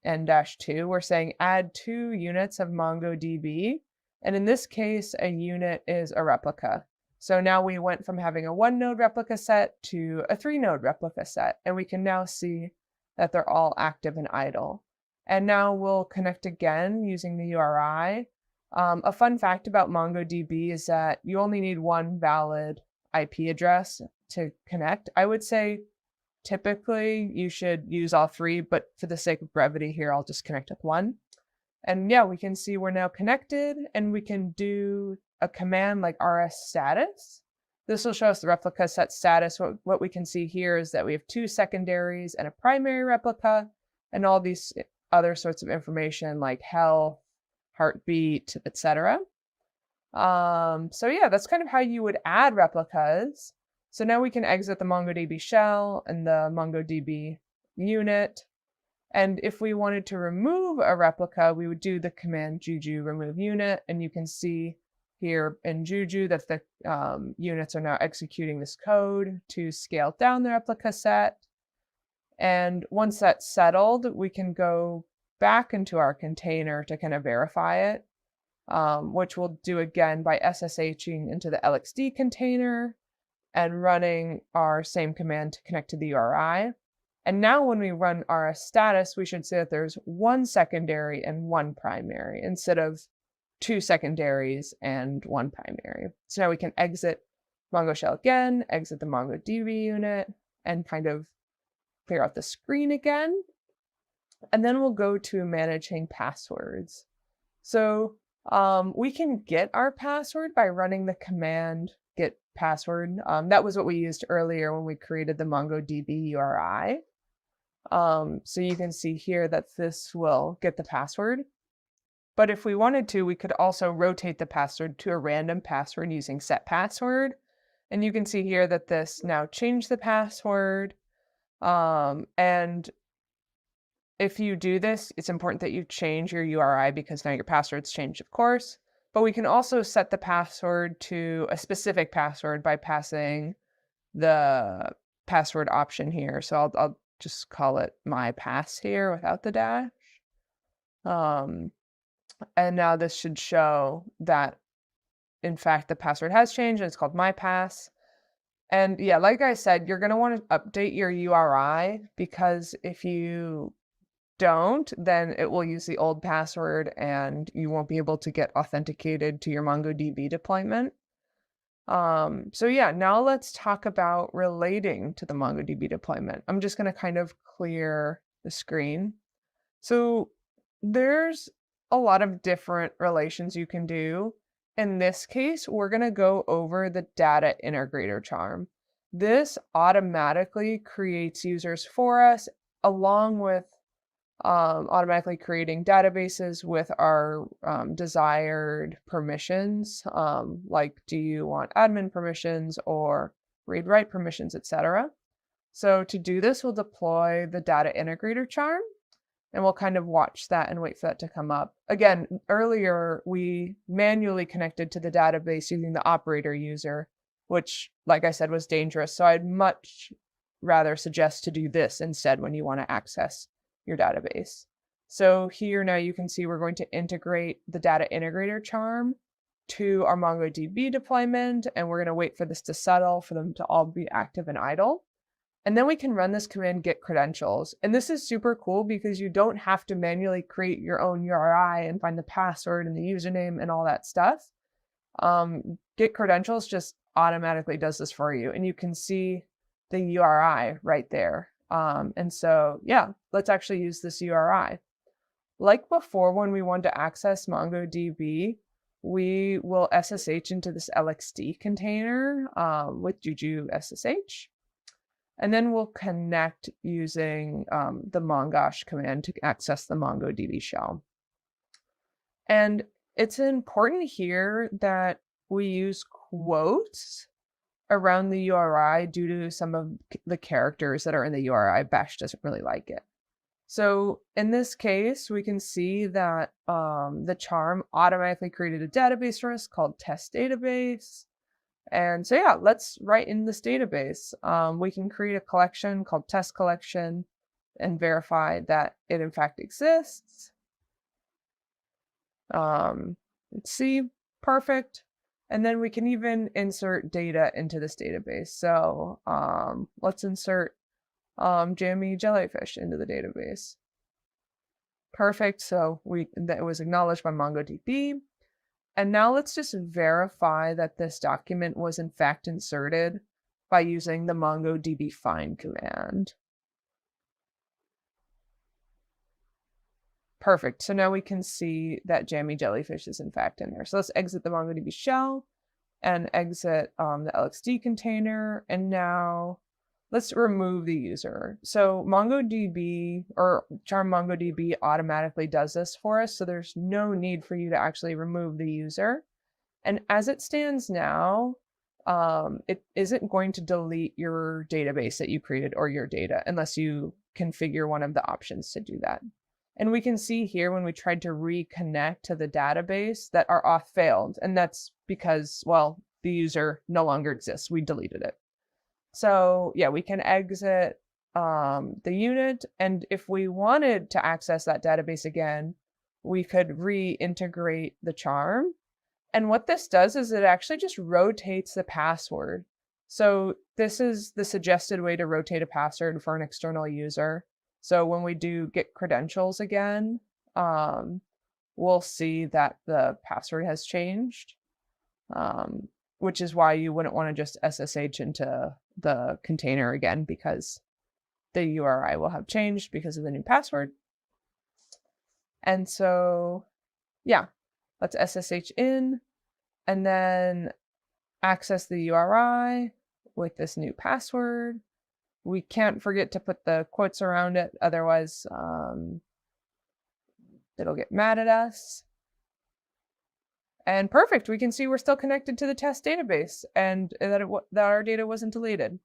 n-2, we're saying add 2 units of MongoDB. And in this case, a unit is a replica. So now we went from having a 1-node replica set to a 3-node replica set. And we can now see that they're all active and idle. And now we'll connect again using the URI. A fun fact about MongoDB is that you only need one valid IP address to connect. I would say typically you should use all 3, but for the sake of brevity here, I'll just connect with 1. And yeah, we can see we're now connected, and we can do a command like rs_status. This will show us the replica set status. What we can see here is that we have 2 secondaries and a primary replica, and all these other sorts of information like health, heartbeat, etc. So yeah, that's kind of how you would add replicas. So now we can exit the MongoDB shell and the MongoDB unit. And if we wanted to remove a replica, we would do the command juju remove unit. And you can see here in juju that the units are now executing this code to scale down the replica set. And once that's settled, we can go back into our container to kind of verify it, which we'll do again by SSHing into the LXD container and running our same command to connect to the URI. And now when we run rs_status, we should see that there's 1 secondary and 1 primary instead of 2 secondaries and 1 primary. So now we can exit Mongo shell again, exit the MongoDB unit, and kind of clear out the screen again. And then we'll go to managing passwords. So we can get our password by running the command get password. That was what we used earlier when we created the MongoDB URI. So you can see here that this will get the password. But if we wanted to, we could also rotate the password to a random password using set password. And you can see here that this now changed the password. And if you do this, it's important that you change your URI because now your password's changed, of course. But we can also set the password to a specific password by passing the password option here. So I'll just call it my pass here without the dash. And now this should show that, in fact, the password has changed and it's called my pass. And yeah, like I said, you're going to want to update your URI because if you don't, then it will use the old password and you won't be able to get authenticated to your MongoDB deployment. So yeah, now let's talk about relating to the MongoDB deployment. I'm just going to kind of clear the screen. So there's a lot of different relations you can do. In this case, we're going to go over the data integrator charm. This automatically creates users for us, along with automatically creating databases with our desired permissions, like do you want admin permissions or read-write permissions, etc. So to do this, we'll deploy the data integrator charm, and we'll kind of watch that and wait for that to come up. Again, earlier we manually connected to the database using the operator user, which, like I said, was dangerous. So I'd much rather suggest to do this instead when you want to access your database. So here now you can see we're going to integrate the data integrator charm to our MongoDB deployment, and we're going to wait for this to settle for them to all be active and idle. And then we can run this command get credentials. And this is super cool because you don't have to manually create your own URI and find the password and the username and all that stuff. Get credentials just automatically does this for you. And you can see the URI right there. And so, yeah, let's actually use this URI. Like before, when we want to access MongoDB, we will SSH into this LXD container with juju SSH. And then we'll connect using the mongosh command to access the MongoDB shell. And it's important here that we use quotes around the URI due to some of the characters that are in the URI. Bash doesn't really like it. So in this case, we can see that the charm automatically created a database for us called test database. And so yeah, let's write in this database. We can create a collection called test collection and verify that it in fact exists. Let's see, perfect. And then we can even insert data into this database. So let's insert jammy jellyfish into the database. Perfect. So that was acknowledged by MongoDB. And now let's just verify that this document was in fact inserted by using the MongoDB find command. perfect. So now we can see that jammy jellyfish is in fact in there. So let's exit the MongoDB shell and exit the LXD container. And now let's remove the user. So MongoDB or Charm MongoDB automatically does this for us. So there's no need for you to actually remove the user. And as it stands now, it isn't going to delete your database that you created or your data unless you configure one of the options to do that. And we can see here when we tried to reconnect to the database that our auth failed. And that's because, well, the user no longer exists. We deleted it. So yeah, we can exit the unit. And if we wanted to access that database again, we could reintegrate the charm. And what this does is it actually just rotates the password. So this is the suggested way to rotate a password for an external user. So when we do get credentials again, we'll see that the password has changed, which is why you wouldn't want to just SSH into the container again, because the URI will have changed because of the new password. And so, yeah, let's SSH in and then access the URI with this new password. We can't forget to put the quotes around it, otherwise it'll get mad at us. And perfect, we can see we're still connected to the test database and that our data wasn't deleted.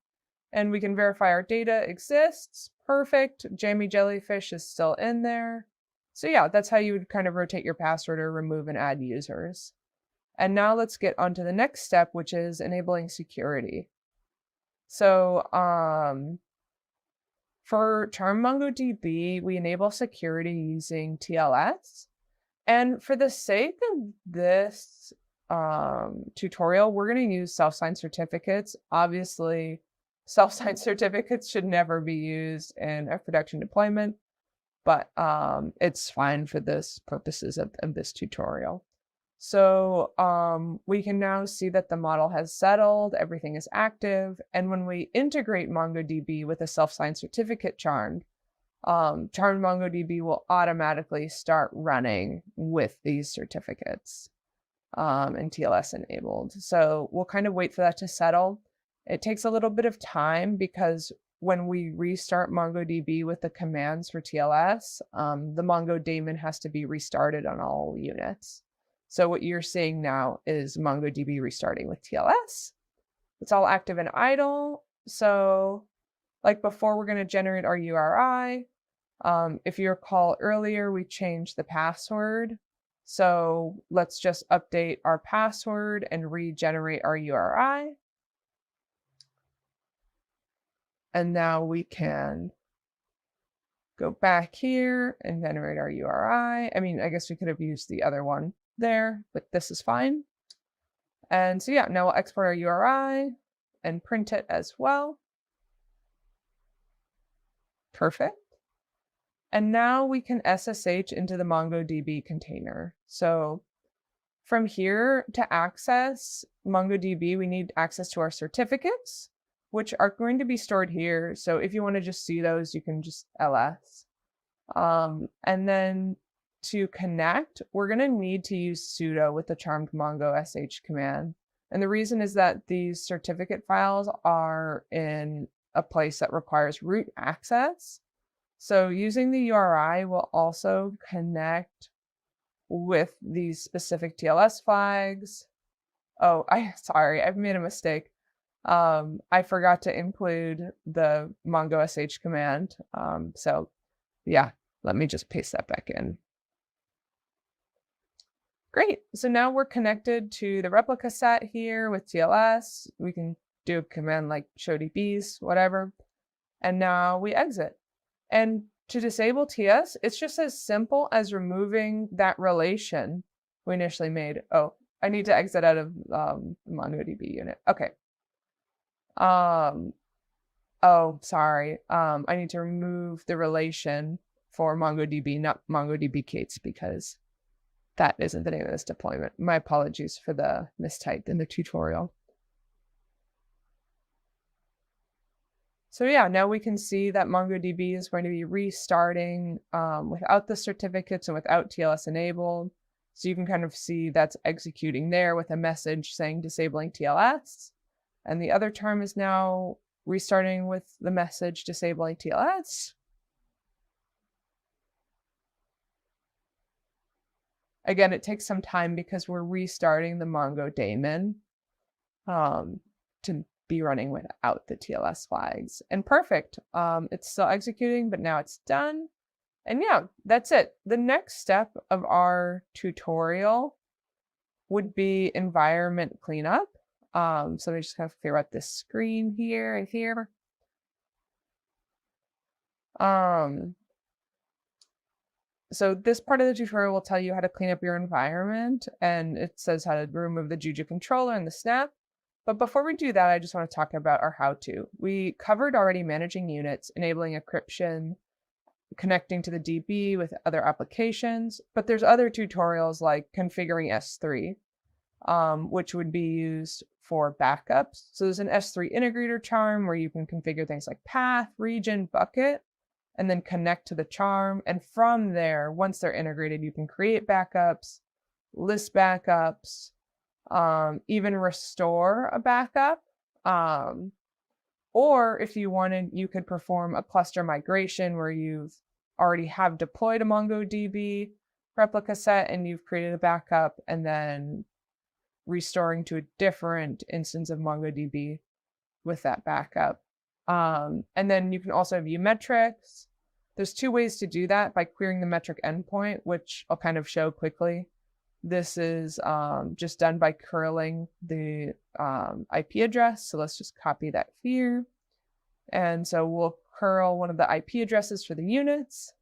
And we can verify our data exists. Perfect, jammy jellyfish is still in there. So yeah, that's how you would kind of rotate your password or remove and add users. And now let's get on to the next step, which is enabling security. So for Charm MongoDB, we enable security using TLS. And for the sake of this tutorial, we're going to use self-signed certificates. Obviously, self-signed certificates should never be used in a production deployment, but it's fine for this purposes of this tutorial. So we can now see that the model has settled, everything is active, and when we integrate MongoDB with a self-signed certificate charmed, Charmed MongoDB will automatically start running with these certificates and TLS enabled. So we'll kind of wait for that to settle. It takes a little bit of time because when we restart MongoDB with the commands for TLS, the Mongo daemon has to be restarted on all units. So what you're seeing now is MongoDB restarting with TLS. It's all active and idle. So like before, we're going to generate our URI. If you recall earlier, we changed the password. So let's just update our password and regenerate our URI. And now we can go back here and generate our URI. I mean, I guess we could have used the other one there, but this is fine. And so yeah, now we'll export our URI and print it as well. Perfect. And now we can SSH into the MongoDB container. So from here to access MongoDB, we need access to our certificates, which are going to be stored here. So if you want to just see those, you can just ls. And then to connect, we're going to need to use sudo with the charmed mongo sh command. And the reason is that these certificate files are in a place that requires root access. So using the URI will also connect with these specific TLS flags. Oh, sorry, I've made a mistake. I forgot to include the mongo sh command. So yeah, let me just paste that back in. Great, so now we're connected to the replica set here with TLS. We can do a command like show dbs, whatever. And now we exit. And to disable TS, it's just as simple as removing that relation we initially made. Oh, I need to exit out of the MongoDB unit. Okay. Oh, sorry. I need to remove the relation for MongoDB, not MongoDB Kates, because that isn't the name of this deployment. My apologies for the mistype in the tutorial. So yeah, now we can see that MongoDB is going to be restarting without the certificates and without TLS enabled. So you can kind of see that's executing there with a message saying disabling TLS. And the other term is now restarting with the message disabling TLS. Again, it takes some time because we're restarting the Mongo daemon to be running without the TLS flags. And perfect. It's still executing, but now it's done. And yeah, that's it. The next step of our tutorial would be environment cleanup. So we just have to clear out this screen here and here. So this part of the tutorial will tell you how to clean up your environment, and it says how to remove the Juju controller and the snap. But before we do that, I just want to talk about our how-to. We covered already managing units, enabling encryption, connecting to the DB with other applications, but there's other tutorials like configuring S3, which would be used for backups. So there's an S3 integrator charm where you can configure things like path, region, bucket, and then connect to the charm. And from there, once they're integrated, you can create backups, list backups, even restore a backup. Or if you wanted, you could perform a cluster migration where you've already have deployed a MongoDB replica set and you've created a backup and then restoring to a different instance of MongoDB with that backup. And then you can also view metrics. There's two ways to do that: by querying the metric endpoint, which I'll kind of show quickly. This is just done by curling the IP address. So let's just copy that here. And so we'll curl one of the IP addresses for the units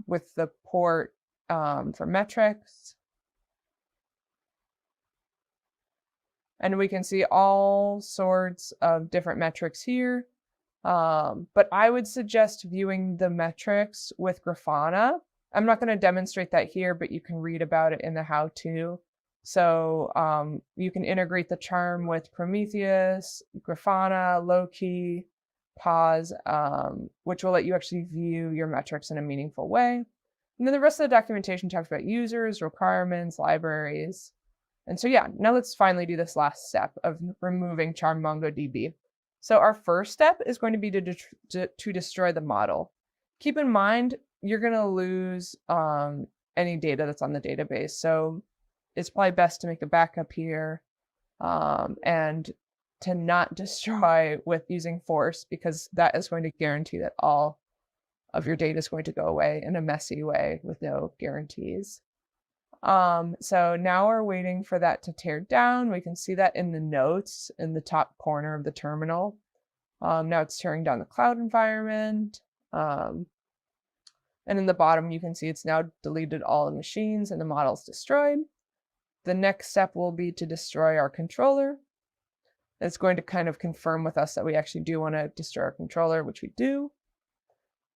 with the port for metrics. And we can see all sorts of different metrics here. But I would suggest viewing the metrics with Grafana. I'm not going to demonstrate that here, but you can read about it in the how-to. So you can integrate the charm with Prometheus, Grafana, Loki, Pause, which will let you actually view your metrics in a meaningful way. And then the rest of the documentation talks about users, requirements, libraries. And so yeah, now let's finally do this last step of removing charm MongoDB. So our first step is going to be to destroy the model. Keep in mind, you're going to lose any data that's on the database. So it's probably best to make a backup here and to not destroy with using force, because that is going to guarantee that all of your data is going to go away in a messy way with no guarantees. So now we're waiting for that to tear down. We can see that in the notes in the top corner of the terminal. Now it's tearing down the cloud environment. And in the bottom, you can see it's now deleted all the machines and the model's destroyed. The next step will be to destroy our controller. It's going to kind of confirm with us that we actually do want to destroy our controller, which we do.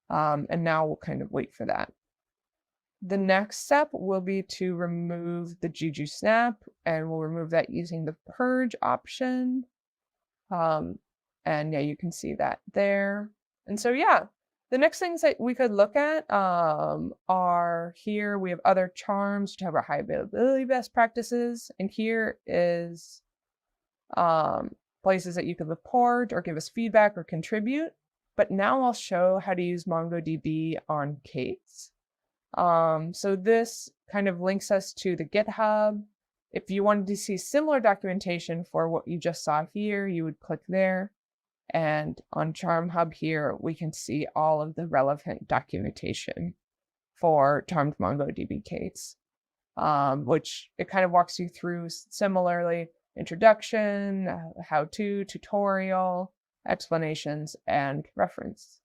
And now we'll kind of wait for that. The next step will be to remove the Juju snap, and we'll remove that using the purge option. And yeah, you can see that there. And so yeah, the next things that we could look at are here. We have other charms to have our high availability best practices. And here is places that you could report or give us feedback or contribute. But now I'll show how to use MongoDB on K8s. So this kind of links us to the GitHub. If you wanted to see similar documentation for what you just saw here, you would click there. And on Charm Hub here, we can see all of the relevant documentation for charmed MongoDB K8s, which it kind of walks you through similarly: introduction, how-to, tutorial, explanations, and reference.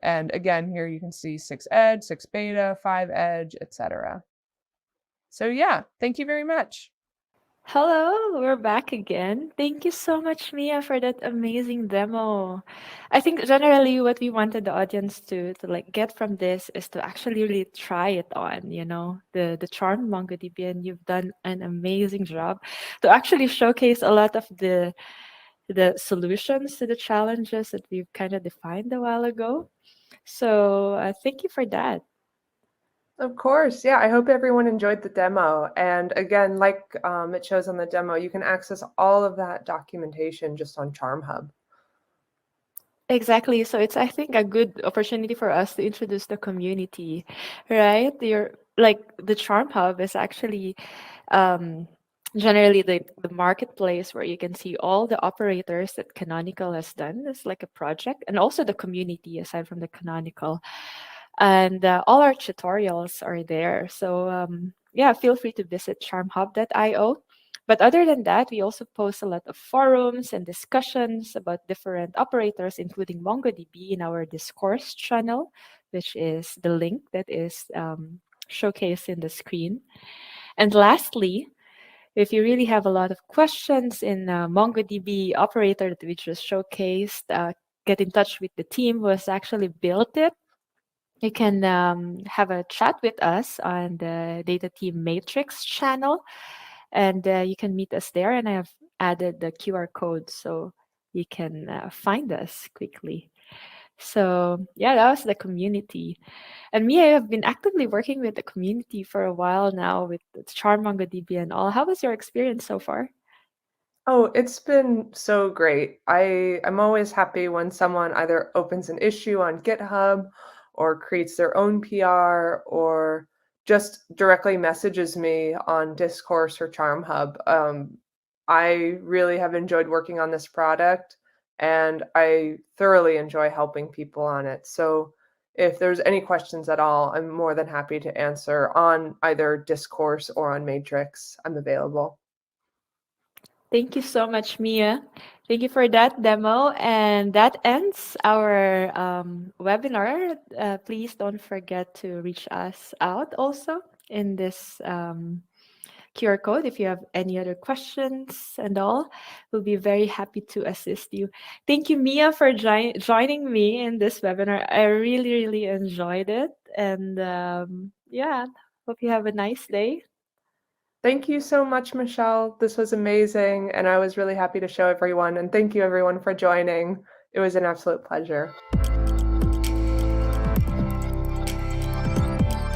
And again, here you can see 6 Edge, 6 Beta, 5 Edge, etc. So yeah, thank you very much. Hello, we're back again. Thank you so much, Mia, for that amazing demo. I think generally what we wanted the audience to like get from this is to actually really try it on, the charm MongoDB, and you've done an amazing job to actually showcase a lot of the the solutions to the challenges that we've kind of defined a while ago. So thank you for that. Of course, yeah. I hope everyone enjoyed the demo. And again, like it shows on the demo, you can access all of that documentation just on Charm Hub. Exactly. So it's, I think, a good opportunity for us to introduce the community, right? You're like the Charm Hub is actually um, generally the marketplace where you can see all the operators that Canonical has done. It's like a project, and also the community aside from the Canonical. And all our tutorials are there. So yeah, feel free to visit charmhub.io. But other than that, we also post a lot of forums and discussions about different operators, including MongoDB, in our discourse channel, which is the link that is showcased in the screen. And lastly, if you really have a lot of questions in MongoDB operator that we just showcased, get in touch with the team who has actually built it. You can have a chat with us on the Data Team Matrix channel, and you can meet us there. And I have added the QR code so you can find us quickly. So, yeah, that was the community. And me, I have been actively working with the community for a while now with the Charm MongoDB and all. How was your experience so far? Oh, it's been so great. I'm always happy when someone either opens an issue on GitHub or creates their own PR or just directly messages me on Discourse or Charm Hub. I really have enjoyed working on this product and I thoroughly enjoy helping people on it. So if there's any questions at all, I'm more than happy to answer on either Discourse or on Matrix. I'm available. Thank you so much, Mia. Thank you for that demo. And that ends our webinar. Please don't forget to reach us out also in this QR code if you have any other questions and all. We'll be very happy to assist you. Thank you, Mia, for joining me in this webinar. I really, really enjoyed it. And yeah, hope you have a nice day. Thank you so much, Michelle. This was amazing, and I was really happy to show everyone. And thank you, everyone, for joining. It was an absolute pleasure.